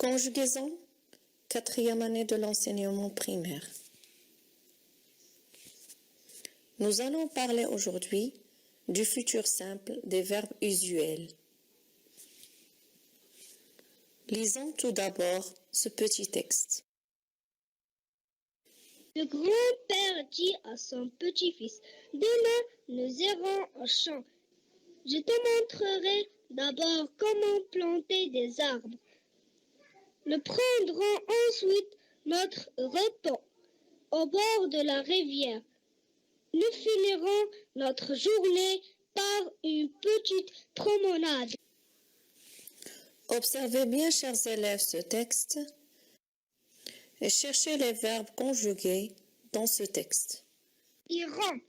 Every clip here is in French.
Conjugaison, quatrième année de l'enseignement primaire. Nous allons parler aujourd'hui du futur simple des verbes usuels. Lisons tout d'abord ce petit texte. Le grand-père dit à son petit-fils, « Demain, nous irons au champ. Je te montrerai d'abord comment planter des arbres. Nous prendrons ensuite notre repas au bord de la rivière. Nous finirons notre journée par une petite promenade. » Observez bien, chers élèves, ce texte et cherchez les verbes conjugués dans ce texte. Iront,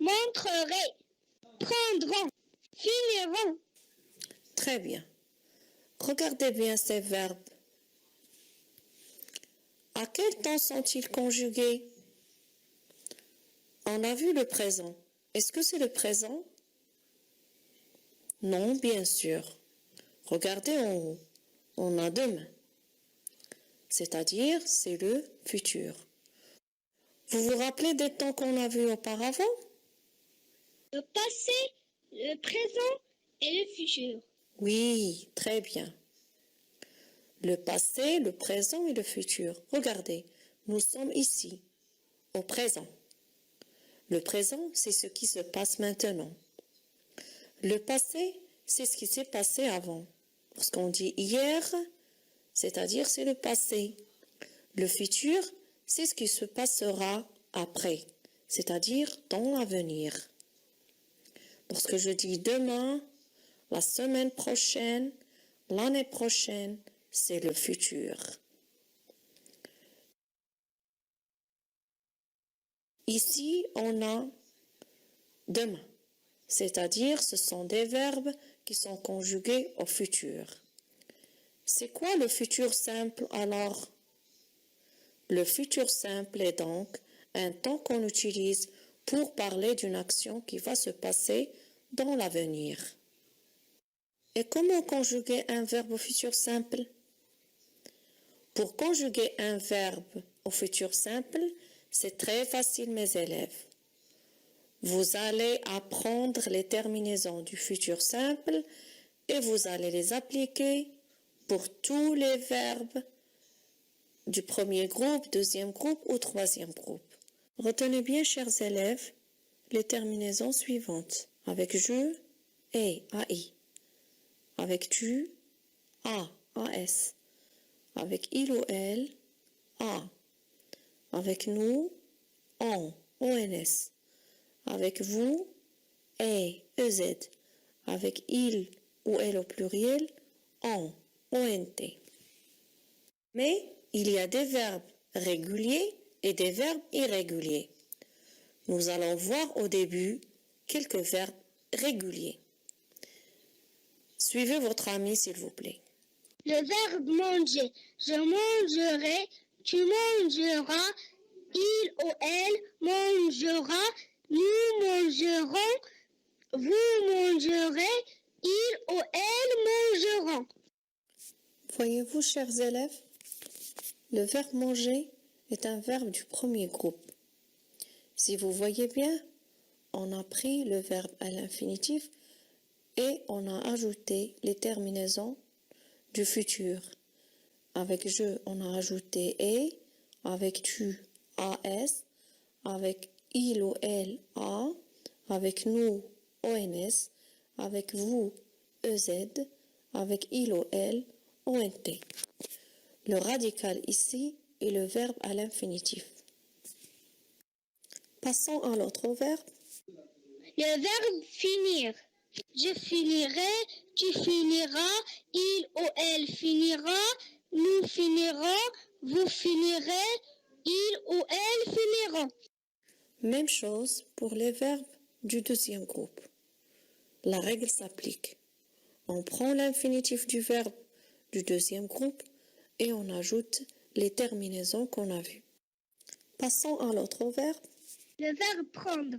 montrerai, prendront, finiront. Très bien. Regardez bien ces verbes. À quel temps sont-ils conjugués? On a vu le présent. Est-ce que c'est le présent? Non, bien sûr. Regardez en haut. On a demain. C'est-à-dire, c'est le futur. Vous vous rappelez des temps qu'on a vus auparavant? Le passé, le présent et le futur. Oui, très bien. Le passé, le présent et le futur. Regardez, nous sommes ici, au présent. Le présent, c'est ce qui se passe maintenant. Le passé, c'est ce qui s'est passé avant. Lorsqu'on dit hier, c'est-à-dire c'est le passé. Le futur, c'est ce qui se passera après, c'est-à-dire dans l'avenir. Lorsque je dis demain, la semaine prochaine, l'année prochaine, c'est le futur. Ici, on a demain, c'est-à-dire ce sont des verbes qui sont conjugués au futur. C'est quoi le futur simple alors? Le futur simple est donc un temps qu'on utilise pour parler d'une action qui va se passer dans l'avenir. Et comment conjuguer un verbe au futur simple? Pour conjuguer un verbe au futur simple, c'est très facile, mes élèves. Vous allez apprendre les terminaisons du futur simple et vous allez les appliquer pour tous les verbes du premier groupe, deuxième groupe ou troisième groupe. Retenez bien, chers élèves, les terminaisons suivantes. Avec je, et, ai. Avec tu, a, as. Avec il ou elle, a. Avec nous, on, ons. Avec vous, ez. Avec il ou elle au pluriel, on, ont. Mais il y a des verbes réguliers et des verbes irréguliers. Nous allons voir au début quelques verbes réguliers. Suivez votre ami, s'il vous plaît. Le verbe manger. Je mangerai, tu mangeras, il ou elle mangera, nous mangerons, vous mangerez, il ou elle mangeront. Voyez-vous, chers élèves, le verbe manger est un verbe du premier groupe. Si vous voyez bien, on a pris le verbe à l'infinitif et on a ajouté les terminaisons du futur. Avec je, on a ajouté et, avec tu, as, avec il ou elle, a, avec nous, ons, avec vous, ez, avec il ou elle, ont. Le radical ici est le verbe à l'infinitif. Passons à l'autre verbe. Le verbe finir. Je finirai, tu finiras, il ou elle finira, nous finirons, vous finirez, il ou elle finiront. Même chose pour les verbes du deuxième groupe. La règle s'applique. On prend l'infinitif du verbe du deuxième groupe et on ajoute les terminaisons qu'on a vues. Passons à l'autre verbe. Le verbe prendre.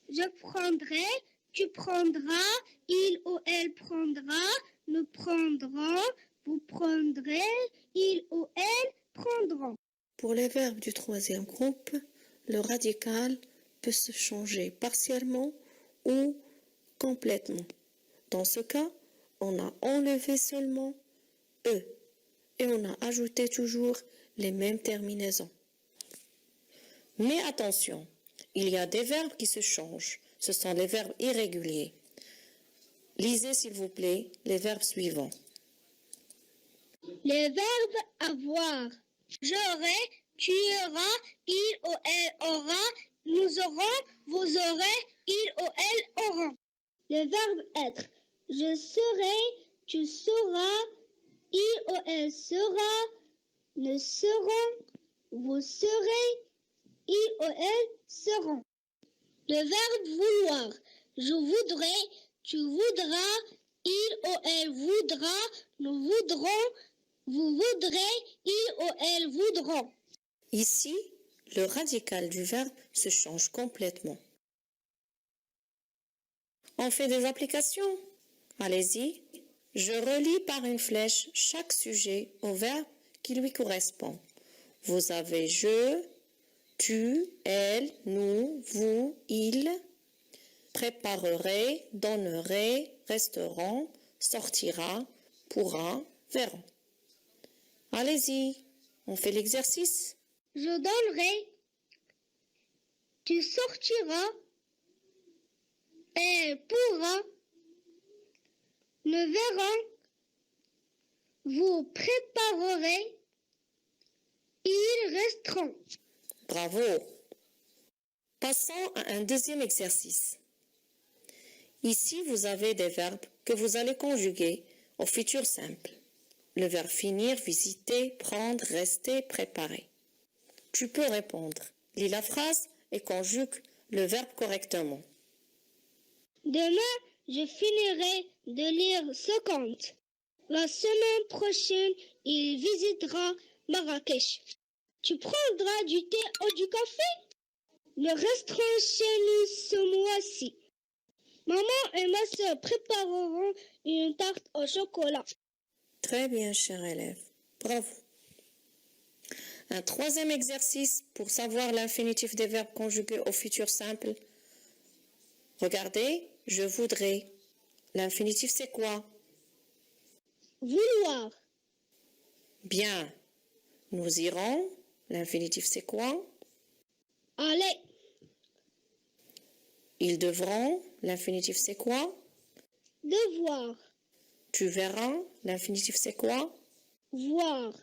Je prendrai, tu prendras, il ou elle prendra, nous prendrons, vous prendrez, Pour les verbes du troisième groupe, le radical peut se changer partiellement ou complètement. Dans ce cas, on a enlevé seulement E et on a ajouté toujours les mêmes terminaisons. Mais attention, il y a des verbes qui se changent. Ce sont les verbes irréguliers. Lisez s'il vous plaît les verbes suivants. Les verbes avoir. J'aurai, tu auras, il ou elle aura, nous aurons, vous aurez, il ou elle auront. Le verbe être. Je serai, tu seras, il ou elle sera, nous serons, vous serez, il ou elle seront. Le verbe vouloir. Je voudrais, tu voudras, il ou elle voudra, nous voudrons, vous voudrez, il ou elle voudront. Ici, le radical du verbe se change complètement. On fait des applications. Allez-y. Je relis par une flèche chaque sujet au verbe qui lui correspond. Vous avez je, tu, elle, nous, vous, il, préparerait, donnerait, resteront, sortira, pourra, verront. Allez-y, on fait l'exercice. Je donnerai, tu sortiras, elle pourra, nous verrons, vous préparerez, ils resteront. Bravo. Passons à un deuxième exercice. Ici, vous avez des verbes que vous allez conjuguer au futur simple. Le verbe finir, visiter, prendre, rester, préparer. Tu peux répondre. Lis la phrase et conjugue le verbe correctement. Demain, je finirai de lire ce conte. La semaine prochaine, il visitera Marrakech. Tu prendras du thé ou du café? Le resteront chez nous ce mois-ci. Maman et ma soeur prépareront une tarte au chocolat. Très bien, cher élève. Bravo. Un troisième exercice pour savoir l'infinitif des verbes conjugués au futur simple. Regardez, je voudrais. L'infinitif, c'est quoi? Vouloir. Bien. Nous irons. L'infinitif, c'est quoi? Aller. Ils devront. L'infinitif, c'est quoi? Devoir. Tu verras. L'infinitif, c'est quoi? Voir.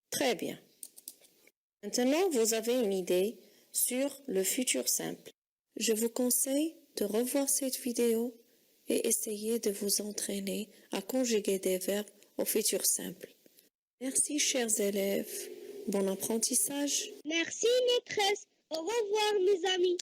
Très bien. Maintenant, vous avez une idée sur le futur simple. Je vous conseille de revoir cette vidéo et essayer de vous entraîner à conjuguer des verbes au futur simple. Merci, chers élèves. Bon apprentissage. Merci, maîtresse. Au revoir, mes amis.